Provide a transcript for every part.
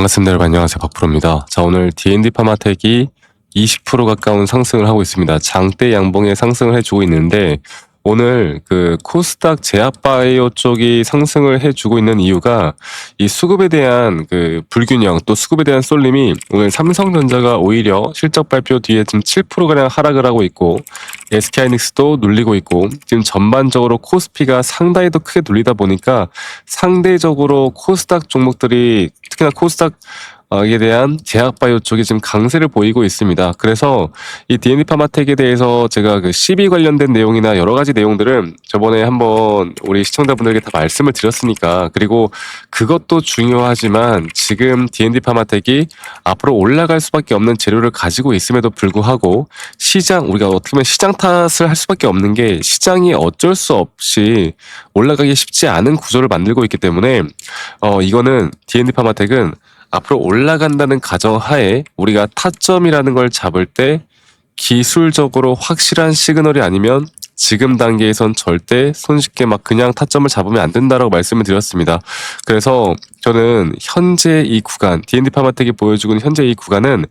반갑습니다. 여러분 안녕하세요. 박프로입니다. 자, 오늘 D&D 파마텍이 20% 가까운 상승을 하고 있습니다. 장대 양봉의 상승을 해주고 있는데 오늘 그 코스닥 제약바이오 쪽이 상승을 해주고 있는 이유가 이 수급에 대한 그 불균형 또 수급에 대한 쏠림이 오늘 삼성전자가 오히려 실적 발표 뒤에 지금 7%가량 하락을 하고 있고 SK하이닉스도 눌리고 있고 지금 전반적으로 코스피가 상당히 더 크게 눌리다 보니까 상대적으로 코스닥 종목들이 특히나 코스닥 에 대한 제약바이오 쪽이 지금 강세를 보이고 있습니다. 그래서 이 D&D 파마텍에 대해서 제가 그 CB 관련된 내용이나 여러 가지 내용들은 저번에 한번 우리 시청자분들에게 다 말씀을 드렸으니까, 그리고 그것도 중요하지만 지금 D&D 파마텍이 앞으로 올라갈 수밖에 없는 재료를 가지고 있음에도 불구하고 시장, 우리가 어떻게 보면 시장 탓을 할 수밖에 없는 게 시장이 어쩔 수 없이 올라가기 쉽지 않은 구조를 만들고 있기 때문에 이거는 D&D 파마텍은 앞으로 올라간다는 가정하에 우리가 타점이라는 걸 잡을 때 기술적으로 확실한 시그널이 아니면 지금 단계에선 절대 손쉽게 막 그냥 타점을 잡으면 안 된다라고 말씀을 드렸습니다. 그래서 저는 현재 이 구간, D&D 파마텍이 보여주고 있는 현재 이 구간은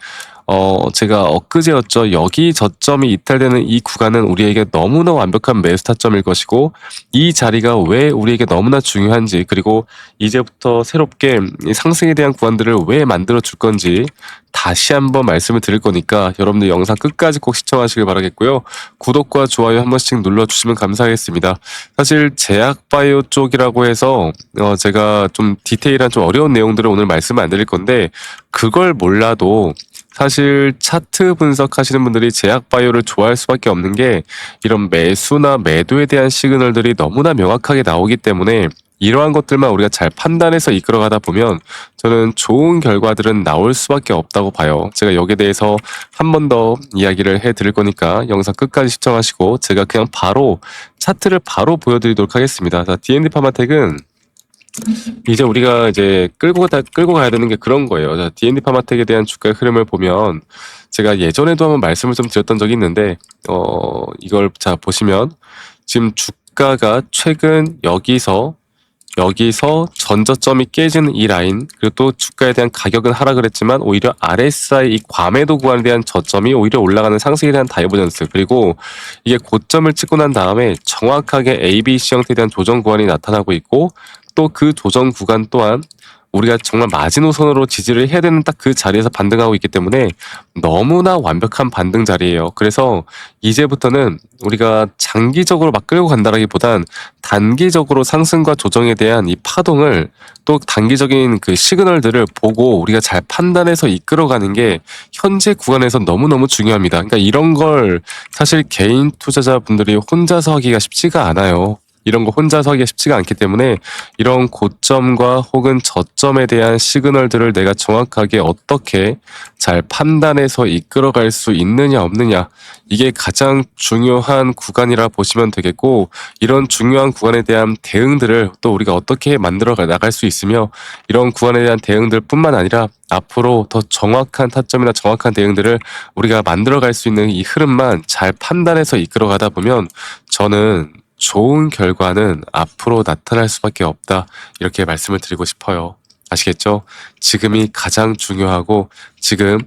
제가 엊그제였죠. 여기 저점이 이탈되는 이 구간은 우리에게 너무나 완벽한 매수 타점일 것이고, 이 자리가 왜 우리에게 너무나 중요한지, 그리고 이제부터 새롭게 이 상승에 대한 구간들을 왜 만들어 줄 건지 다시 한번 말씀을 드릴 거니까 여러분들 영상 끝까지 꼭 시청하시길 바라겠고요. 구독과 좋아요 한 번씩 눌러주시면 감사하겠습니다. 사실 제약바이오 쪽이라고 해서 제가 좀 디테일한 좀 어려운 내용들을 오늘 말씀을 안 드릴 건데, 그걸 몰라도 사실 차트 분석하시는 분들이 제약바이오를 좋아할 수밖에 없는 게 이런 매수나 매도에 대한 시그널들이 너무나 명확하게 나오기 때문에 이러한 것들만 우리가 잘 판단해서 이끌어가다 보면 저는 좋은 결과들은 나올 수밖에 없다고 봐요. 제가 여기에 대해서 한 번 더 이야기를 해드릴 거니까 영상 끝까지 시청하시고 제가 그냥 바로 차트를 바로 보여드리도록 하겠습니다. 자, D&D 파마텍은 이제 우리가 이제 끌고 가야 되는 게 그런 거예요. 자, D&D 파마텍에 대한 주가의 흐름을 보면 제가 예전에도 한번 말씀을 좀 드렸던 적이 있는데 이걸 자 보시면 지금 주가가 최근 여기서 전저점이 깨지는 이 라인, 그리고 또 주가에 대한 가격은 하락을 했지만 오히려 RSI 이 과매도 구간에 대한 저점이 오히려 올라가는 상승에 대한 다이버전스, 그리고 이게 고점을 찍고 난 다음에 정확하게 ABC 형태에 대한 조정 구간이 나타나고 있고, 또 그 조정 구간 또한 우리가 정말 마지노선으로 지지를 해야 되는 딱 그 자리에서 반등하고 있기 때문에 너무나 완벽한 반등 자리예요. 그래서 이제부터는 우리가 장기적으로 막 끌고 간다라기보단 단기적으로 상승과 조정에 대한 이 파동을, 또 단기적인 그 시그널들을 보고 우리가 잘 판단해서 이끌어가는 게 현재 구간에서 너무너무 중요합니다. 그러니까 이런 걸 사실 개인 투자자분들이 혼자서 하기가 쉽지가 않아요. 이런 거 혼자서 하기가 쉽지가 않기 때문에 이런 고점과 혹은 저점에 대한 시그널들을 내가 정확하게 어떻게 잘 판단해서 이끌어갈 수 있느냐 없느냐, 이게 가장 중요한 구간이라 보시면 되겠고, 이런 중요한 구간에 대한 대응들을 또 우리가 어떻게 만들어 나갈 수 있으며, 이런 구간에 대한 대응들 뿐만 아니라 앞으로 더 정확한 타점이나 정확한 대응들을 우리가 만들어갈 수 있는 이 흐름만 잘 판단해서 이끌어가다 보면 저는 좋은 결과는 앞으로 나타날 수밖에 없다, 이렇게 말씀을 드리고 싶어요. 아시겠죠? 지금이 가장 중요하고 지금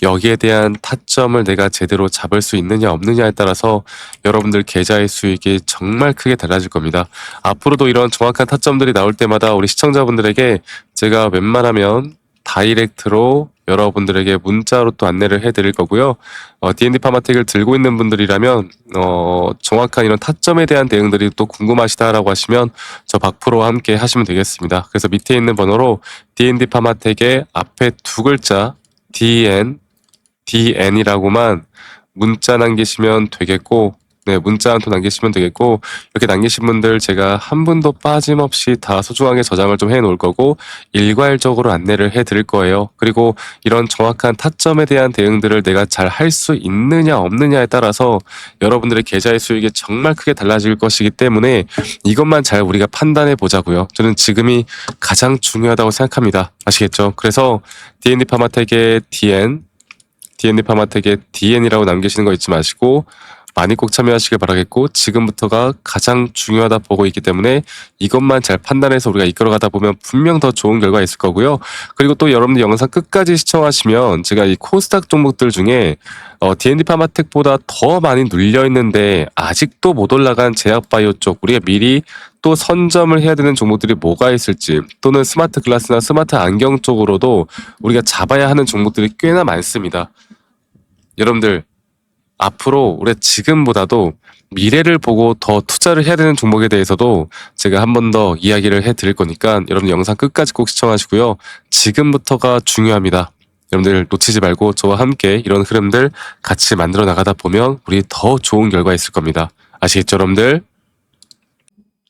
여기에 대한 타점을 내가 제대로 잡을 수 있느냐 없느냐에 따라서 여러분들 계좌의 수익이 정말 크게 달라질 겁니다. 앞으로도 이런 정확한 타점들이 나올 때마다 우리 시청자분들에게 제가 웬만하면 다이렉트로 여러분들에게 문자로 또 안내를 해드릴 거고요. D&D 파마텍을 들고 있는 분들이라면 정확한 이런 타점에 대한 대응들이 또 궁금하시다라고 하시면 저 박프로와 함께 하시면 되겠습니다. 그래서 밑에 있는 번호로 D&D 파마텍의 앞에 두 글자 DN이라고만 문자 남기시면 되겠고, 네, 문자 한 통 남기시면 되겠고, 이렇게 남기신 분들 제가 한 분도 빠짐없이 다 소중하게 저장을 좀 해놓을 거고 일괄적으로 안내를 해드릴 거예요. 그리고 이런 정확한 타점에 대한 대응들을 내가 잘 할 수 있느냐 없느냐에 따라서 여러분들의 계좌의 수익이 정말 크게 달라질 것이기 때문에 이것만 잘 우리가 판단해 보자고요. 저는 지금이 가장 중요하다고 생각합니다. 아시겠죠? 그래서 D&D 파마텍의 D&D 파마텍의 DN이라고 남기시는 거 잊지 마시고 많이 꼭 참여하시길 바라겠고, 지금부터가 가장 중요하다 보고 있기 때문에 이것만 잘 판단해서 우리가 이끌어가다 보면 분명 더 좋은 결과 있을 거고요. 그리고 또 여러분들 영상 끝까지 시청하시면 제가 이 코스닥 종목들 중에 D&D 파마텍보다 더 많이 눌려 있는데 아직도 못 올라간 제약바이오 쪽, 우리가 미리 또 선점을 해야 되는 종목들이 뭐가 있을지, 또는 스마트 글라스나 스마트 안경 쪽으로도 우리가 잡아야 하는 종목들이 꽤나 많습니다. 여러분들, 앞으로 우리가 지금보다도 미래를 보고 더 투자를 해야 되는 종목에 대해서도 제가 한 번 더 이야기를 해드릴 거니까 여러분 영상 끝까지 꼭 시청하시고요. 지금부터가 중요합니다. 여러분들 놓치지 말고 저와 함께 이런 흐름들 같이 만들어 나가다 보면 우리 더 좋은 결과 있을 겁니다. 아시겠죠, 여러분들?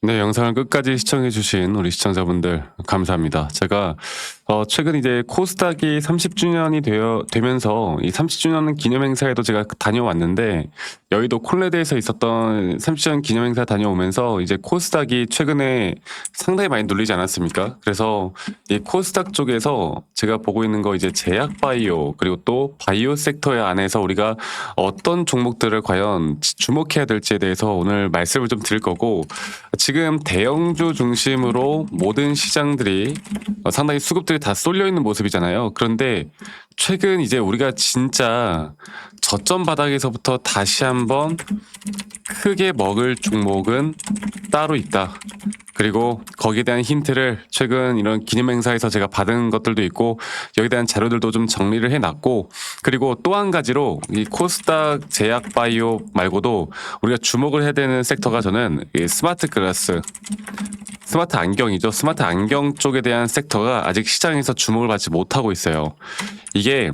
네, 영상을 끝까지 시청해주신 우리 시청자분들 감사합니다. 제가 최근 이제 코스닥이 30주년이 되면서 이 30주년 기념행사에도 제가 다녀왔는데, 여의도 콜레드에서 있었던 30주년 기념행사 다녀오면서 이제 코스닥이 최근에 상당히 많이 눌리지 않았습니까? 그래서 이 코스닥 쪽에서 제가 보고 있는 거 이제 제약 바이오, 그리고 또 바이오 섹터의 안에서 우리가 어떤 종목들을 과연 주목해야 될지에 대해서 오늘 말씀을 좀 드릴 거고, 지금 대형주 중심으로 모든 시장들이 상당히 수급들이 다 쏠려 있는 모습이잖아요. 그런데 최근 이제 우리가 진짜 저점 바닥에서부터 다시 한번 크게 먹을 종목은 따로 있다. 그리고 거기에 대한 힌트를 최근 이런 기념행사에서 제가 받은 것들도 있고, 여기에 대한 자료들도 좀 정리를 해놨고, 그리고 또 한 가지로 이 코스닥 제약 바이오 말고도 우리가 주목을 해야 되는 섹터가, 저는 이 스마트 글라스, 스마트 안경이죠. 스마트 안경 쪽에 대한 섹터가 아직 시장에서 주목을 받지 못하고 있어요. 이게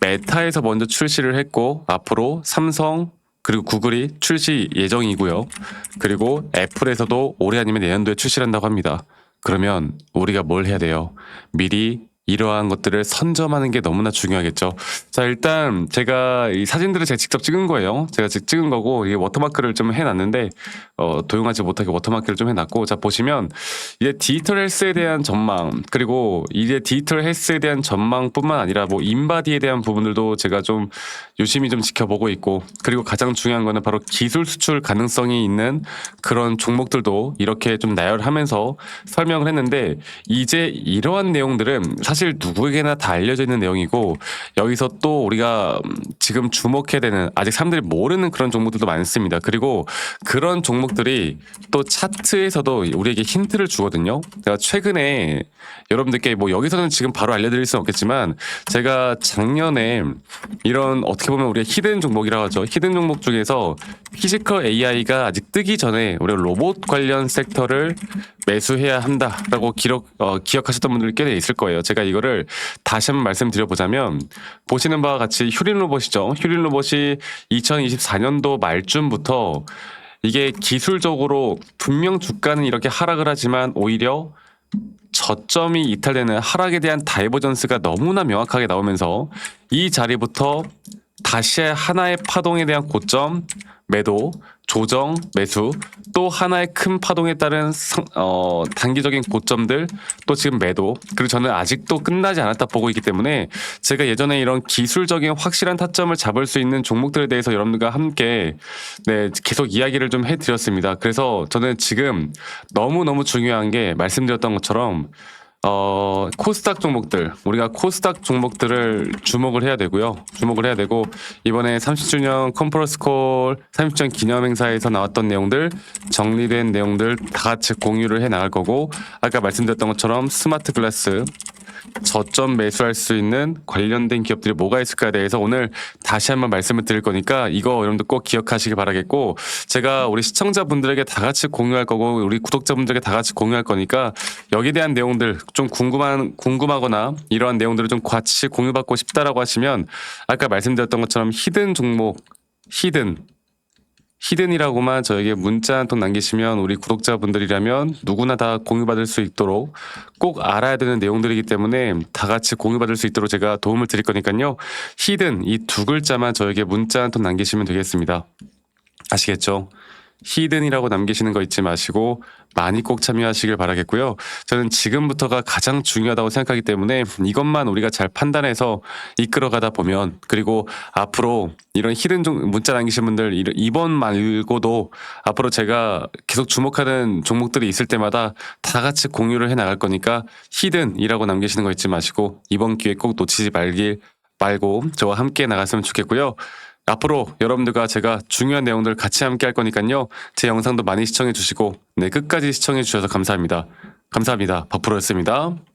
메타에서 먼저 출시를 했고, 앞으로 삼성 그리고 구글이 출시 예정이고요. 그리고 애플에서도 올해 아니면 내년도에 출시를 한다고 합니다. 그러면 우리가 뭘 해야 돼요? 미리 이러한 것들을 선점하는 게 너무나 중요하겠죠. 자, 일단 제가 이 사진들을 제가 직접 찍은 거예요. 제가 직접 찍은 거고, 이게 워터마크를 좀 해놨는데 도용하지 못하게 워터마크를 좀 해놨고, 자 보시면 이제 디지털 헬스에 대한 전망, 그리고 이제 디지털 헬스에 대한 전망뿐만 아니라 뭐 인바디에 대한 부분들도 제가 좀 유심히 좀 지켜보고 있고, 그리고 가장 중요한 거는 바로 기술 수출 가능성이 있는 그런 종목들도 이렇게 좀 나열하면서 설명을 했는데, 이제 이러한 내용들은 사실 누구에게나 다 알려져 있는 내용이고, 여기서 또 우리가 지금 주목해야 되는, 아직 사람들이 모르는 그런 종목들도 많습니다. 그리고 그런 종목들이 또 차트에서도 우리에게 힌트를 주거든요. 제가 최근에 여러분들께 뭐 여기서는 지금 바로 알려드릴 수는 없겠지만, 제가 작년에 이런 어떻게 보면 우리가 히든 종목이라고 하죠. 히든 종목 중에서 피지컬 AI가 아직 뜨기 전에 우리가 로봇 관련 섹터를 매수해야 한다라고 기억하셨던 분들이 꽤 있을 거예요. 제가 이거를 다시 한번 말씀드려보자면, 보시는 바와 같이 휴린 로봇이죠. 휴린 로봇이 2024년도 말쯤부터 이게 기술적으로 분명 주가는 이렇게 하락을 하지만 오히려 저점이 이탈되는 하락에 대한 다이버전스가 너무나 명확하게 나오면서 이 자리부터 다시 하나의 파동에 대한 고점, 매도, 조정, 매수, 또 하나의 큰 파동에 따른 단기적인 고점들, 또 지금 매도, 그리고 저는 아직도 끝나지 않았다 보고 있기 때문에 제가 예전에 이런 기술적인 확실한 타점을 잡을 수 있는 종목들에 대해서 여러분들과 함께 계속 이야기를 좀 해드렸습니다. 그래서 저는 지금 너무너무 중요한 게, 말씀드렸던 것처럼 코스닥 종목들, 우리가 코스닥 종목들을 주목을 해야 되고요. 주목을 해야 되고, 이번에 30주년 컨퍼런스 콜 30주년 기념행사에서 나왔던 내용들, 정리된 내용들 다 같이 공유를 해 나갈 거고, 아까 말씀드렸던 것처럼 스마트 글라스, 저점 매수할 수 있는 관련된 기업들이 뭐가 있을까에 대해서 오늘 다시 한번 말씀을 드릴 거니까 이거 여러분들 꼭 기억하시길 바라겠고, 제가 우리 시청자분들에게 다 같이 공유할 거고, 우리 구독자분들에게 다 같이 공유할 거니까 여기에 대한 내용들 좀 궁금하거나 이러한 내용들을 좀 같이 공유받고 싶다라고 하시면, 아까 말씀드렸던 것처럼 히든 종목, 히든이라고만 저에게 문자 한 통 남기시면 우리 구독자분들이라면 누구나 다 공유받을 수 있도록, 꼭 알아야 되는 내용들이기 때문에 다 같이 공유받을 수 있도록 제가 도움을 드릴 거니까요. 히든 이 두 글자만 저에게 문자 한 통 남기시면 되겠습니다. 아시겠죠? 히든이라고 남기시는 거 잊지 마시고 많이 꼭 참여하시길 바라겠고요. 저는 지금부터가 가장 중요하다고 생각하기 때문에 이것만 우리가 잘 판단해서 이끌어가다 보면, 그리고 앞으로 이런 히든 문자 남기신 분들 이번 말고도 앞으로 제가 계속 주목하는 종목들이 있을 때마다 다 같이 공유를 해 나갈 거니까 히든이라고 남기시는 거 잊지 마시고 이번 기회 꼭 놓치지 말고 저와 함께 나갔으면 좋겠고요. 앞으로 여러분들과 제가 중요한 내용들 같이 함께 할 거니까요. 제 영상도 많이 시청해 주시고 끝까지 시청해 주셔서 감사합니다. 감사합니다. 박프로였습니다.